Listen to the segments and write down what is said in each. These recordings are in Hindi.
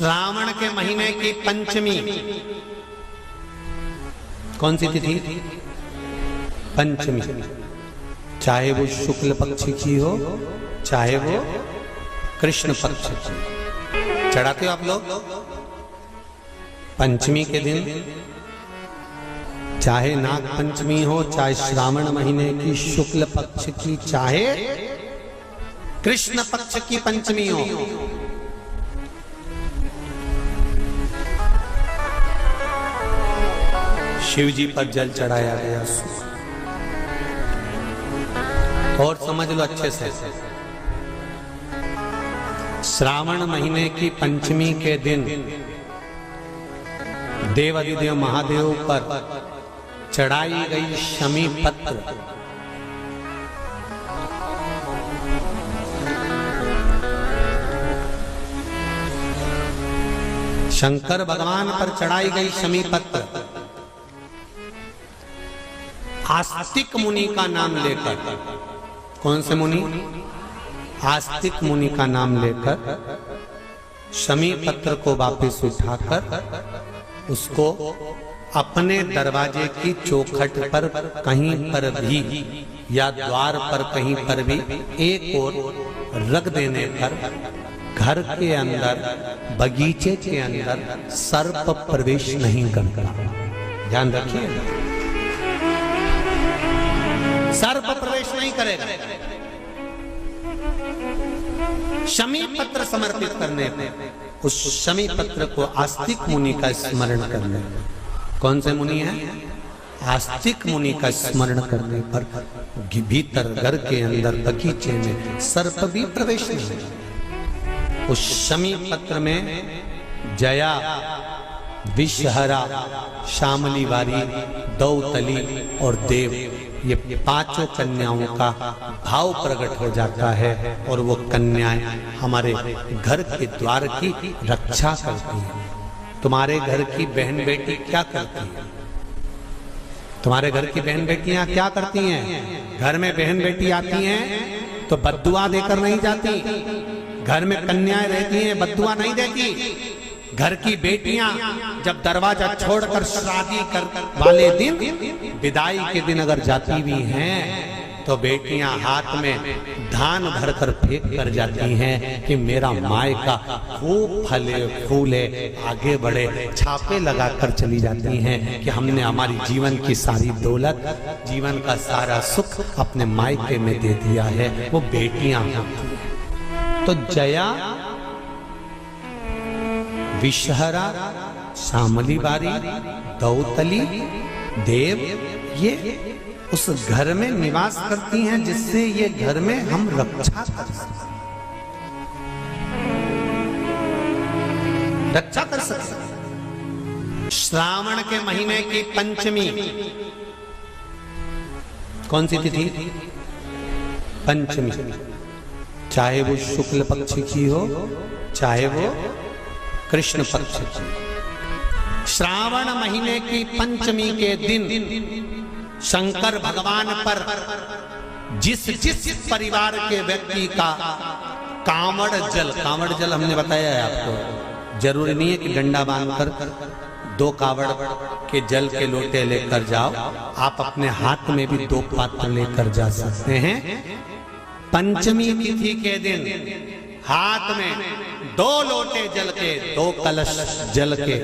श्रावण के महीने की पंचमी कौन सी तिथि? पंचमी। चाहे वो शुक्ल पक्ष की हो चाहे वो कृष्ण पक्ष की। चढ़ाते हो आप लोग पंचमी के दिन, चाहे नाग पंचमी हो, चाहे श्रावण महीने की शुक्ल पक्ष की, चाहे कृष्ण पक्ष की पंचमी हो, शिव जी पर जल चढ़ाया गया। और समझ लो अच्छे से, श्रावण महीने की पंचमी के दिन देवाधिदेव महादेव पर चढ़ाई गई शमी पत्र शंकर भगवान पर चढ़ाई गई शमी पत्र आस्तिक मुनि का नाम लेकर, कौन से मुनि? आस्तिक मुनि का नाम लेकर शमी पत्र को वापस उठाकर उसको अपने दरवाजे की चौखट पर कहीं पर भी या द्वार पर कहीं पर भी एक ओर रख देने पर घर के अंदर, बगीचे के अंदर सर्प प्रवेश नहीं करता। ध्यान रखिए, सर्प प्रवेश नहीं करेगा। शमी पत्र समर्पित करने पर, उस शमी पत्र को आस्तिक मुनि का स्मरण करने, कौन से मुनि है? आस्तिक मुनि का स्मरण करने पर भीतर घर के अंदर बगीचे में सर्प भी प्रवेश नहीं। उस शमी पत्र में जया, विषहरा, शामली वारी, दौतली और देव, ये पांचों कन्याओं का भाव प्रकट हो जाता है और वो कन्याएं हमारे घर के द्वार की रक्षा करती हैं। तुम्हारे घर की बहन बेटी क्या करती है? तुम्हारे घर की बहन बेटियां क्या करती हैं? घर में बहन बेटी आती हैं तो बद्दुआ देकर नहीं जाती। घर में कन्याएं रहती हैं, बद्दुआ नहीं देती। घर की बेटियां जब दरवाजा छोड़कर शादी कर वाले दिन, विदाई के दिन अगर जाती भी हैं तो बेटियां हाथ में धान भरकर फेंक कर जाती हैं कि मेरा मायका खूब फले फूले आगे बढ़े। छापे लगाकर चली जाती हैं कि हमने हमारी जीवन की सारी दौलत, जीवन का सारा सुख अपने मायके में दे दिया है। वो बेटियां तो जया, विषहरा, शामली बारी, दौतली, देव, ये उस घर में निवास करती हैं जिससे ये घर में हम रक्षा कर सकते, रक्षा कर सकते। श्रावण के महीने की पंचमी कौन सी तिथि? पंचमी। चाहे वो शुक्ल पक्ष की हो चाहे वो कृष्ण पक्ष की। श्रावण महीने की पंचमी के दिन शंकर भगवान पर जिस जिस परिवार के व्यक्ति का कांवड़ जल हमने बताया है आपको, जरूरी नहीं है कि डंडा बांधकर 2 कावड़ के जल के लोटे लेकर जाओ, आप अपने हाथ में भी 2 पात्र लेकर जा सकते हैं। पंचमी तिथि के दिन हाथ में 2 लोटे जल के, 2 कलश जल के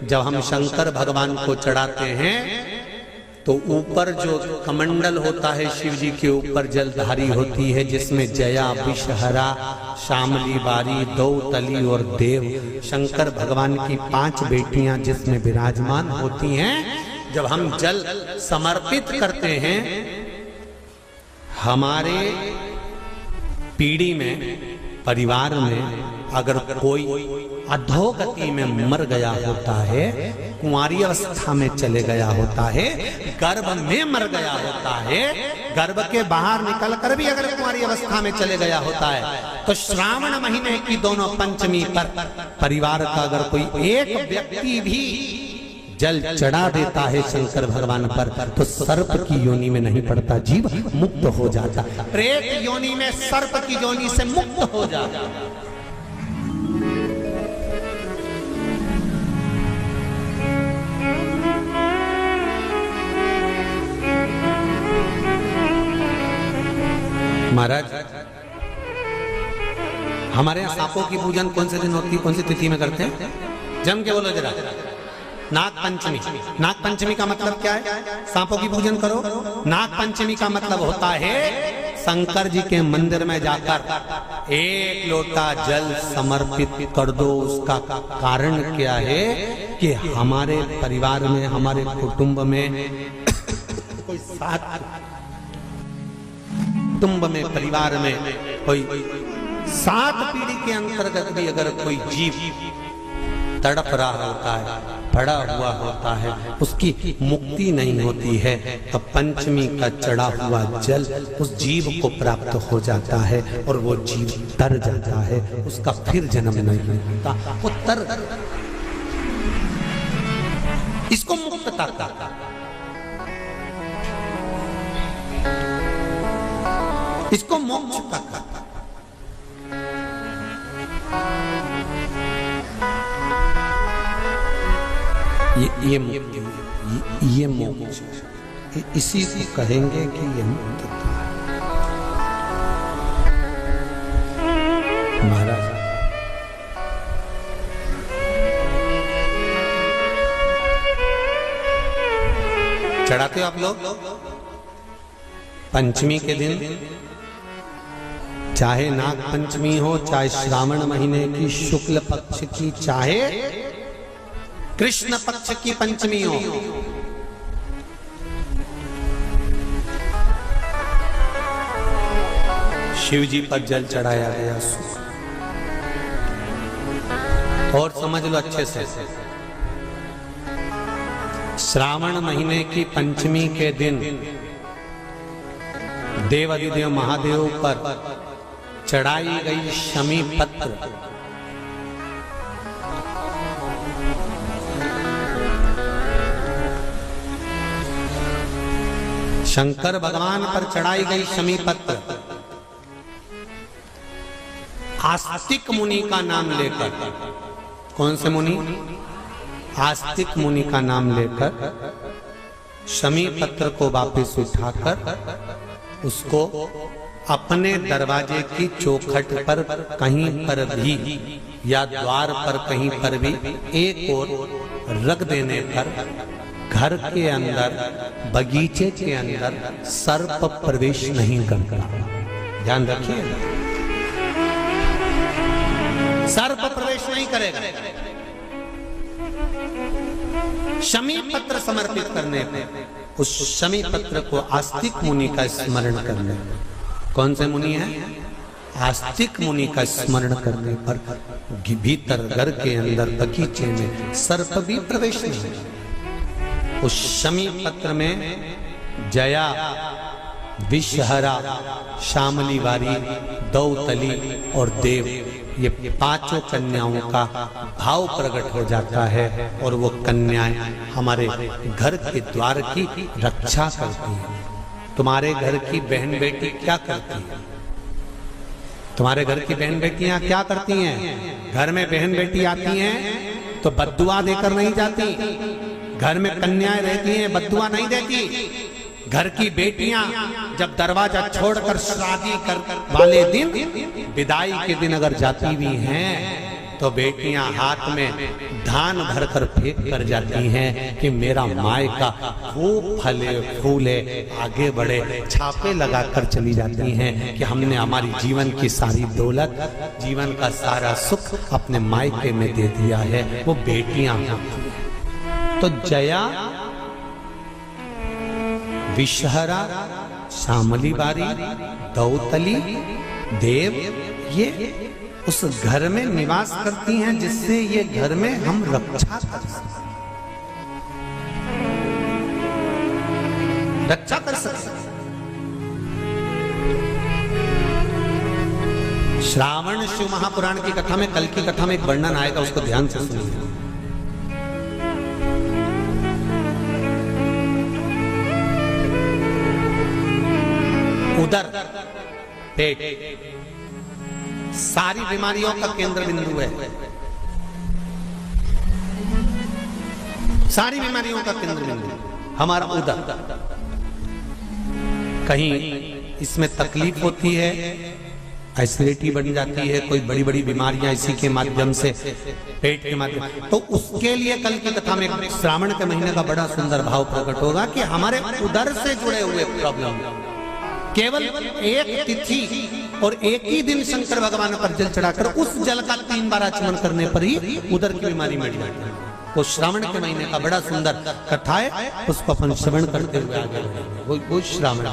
जब हम शंकर भगवान को चढ़ाते हैं तो ऊपर जो कमंडल होता है शिव जी के ऊपर जलधारी होती है, जिसमें जया, विषहरा, शामली बारी, दौतली और देव, शंकर भगवान की 5 बेटियां जिसमें विराजमान होती हैं। जब हम जल समर्पित करते हैं, हमारे पीढ़ी में, परिवार में अगर कोई अधोगति में मर गया होता है, कुंवारी अवस्था में चले गया होता है, गर्भ में मर गया होता है, गर्भ के बाहर निकलकर भी अगर कुंवारी अवस्था में चले गया होता है, तो श्रावण महीने की दोनों पंचमी पर परिवार का अगर कोई एक व्यक्ति भी जल चढ़ा देता है शंकर भगवान पर, तो सर्प की योनि में नहीं पड़ता, जीव मुक्त हो जाता, प्रेत योनि में सर्प की योनि से मुक्त हो जाता। हमारे यहाँ सांपों की पूजन कौन से दिन होती है, कौन सी तिथि में करते हैं? जम के बोलो जरा। नाग पंचमी। नाग पंचमी का मतलब क्या है? सांपों की पूजन करो। नाग पंचमी का मतलब होता है शंकर जी के मंदिर में जाकर एक लोटा जल समर्पित कर दो। उसका कारण क्या है कि हमारे परिवार में, हमारे कुटुंब में कोई कुटुंब में, परिवार में कोई 7 पीढ़ी के अंतर्गत भी अगर कोई जीव तड़प रहा होता है, पड़ा हुआ होता है, उसकी मुक्ति नहीं होती है, तो पंचमी का चढ़ा हुआ जल उस जीव को प्राप्त हो जाता है और वो जीव तर जाता है, उसका फिर जन्म नहीं होता, वो तर। इसको मुक्तता कहता है, इसको मोक्ष कहता है। ये मोक्ष, इसी को कहेंगे कि ये मुक्तता है। महाराज चढ़ाते हो आप लोग पंचमी के दिन, चाहे नाग पंचमी हो, चाहे श्रावण महीने की शुक्ल पक्ष की, चाहे कृष्ण पक्ष की पंचमी हो, शिव जी पर जल चढ़ाया गया। और समझ लो अच्छे से, श्रावण महीने की पंचमी के दिन देवाधिदेव महादेव पर चढ़ाई गई शमी पत्र शंकर भगवान पर चढ़ाई गई शमी पत्र आस्तिक मुनि का नाम लेकर, कौन से मुनि? आस्तिक मुनि का नाम लेकर शमी पत्र को वापस उठाकर उसको अपने दरवाजे की चौखट पर कहीं पर भी या द्वार पर कहीं पर भी एक ओर रख देने पर घर के अंदर, बगीचे के अंदर सर्प प्रवेश नहीं करता। ध्यान रखिए, सर्प प्रवेश नहीं करेगा। शमी पत्र समर्पित करने पर, उस शमी पत्र को आस्तिक मुनि का स्मरण करने, कौन से मुनि है? आस्तिक मुनि का स्मरण करने पर भीतर घर के अंदर बगीचे में सर्प भी प्रवेश नहीं। उस शमी पत्र में जया, विषहरा, शामली वारी, दौतली और देव, ये 5 कन्याओं का भाव प्रकट हो जाता है और वो कन्याएं हमारे घर के द्वार की रक्षा करती हैं। तुम्हारे घर की बहन बेटी क्या करती है? तुम्हारे घर की बहन बेटियां क्या करती हैं? घर में बहन बेटी आती हैं तो बद्दुआ देकर नहीं जाती। घर में कन्याएं रहती हैं, बद्दुआ नहीं देती। घर की बेटियां जब दरवाजा छोड़कर शादी कर वाले दिन, विदाई के दिन अगर जाती भी हैं तो बेटियां हाथ में धान भरकर फेंक कर जाती हैं कि मेरा मायका खूब फले फूले, आगे बढ़े। छापे लगाकर चली जाती हैं कि हमने हमारी जीवन की सारी दौलत, जीवन का सारा सुख अपने मायके में दे दिया है। वो बेटियां तो जया, विषहरा, शामली बारी, दौतली, देव, ये उस घर में निवास करती हैं जिससे ये घर में हम रक्षा कर सकते, रक्षा कर सकते। श्रावण शिव महापुराण की कथा में, कल की कथा में एक वर्णन आएगा, उसको ध्यान से सुनिए। उदर, पेट सारी बीमारियों का केंद्र बिंदु है। सारी बीमारियों का केंद्र बिंदु हमारा उदर। कहीं इसमें तकलीफ होती है एसिडिटी बन जाती है, कोई बड़ी बड़ी बीमारियां इसी के माध्यम से, पेट के माध्यम, तो उसके लिए कल की कथा में श्रावण के महीने का बड़ा सुंदर भाव प्रकट होगा कि हमारे उदर से जुड़े हुए प्रॉब्लम, केवल एक तिथि और एक ही दिन शंकर भगवान पर जल चढ़ाकर उस जल का 3 बार आचमन करने पर ही उदर की बीमारी मिट जाती है। वो श्रावण के महीने का बड़ा सुंदर कथा है, उसको अपन श्रवण करते हुए आगे बढ़ेंगे। वो श्रावण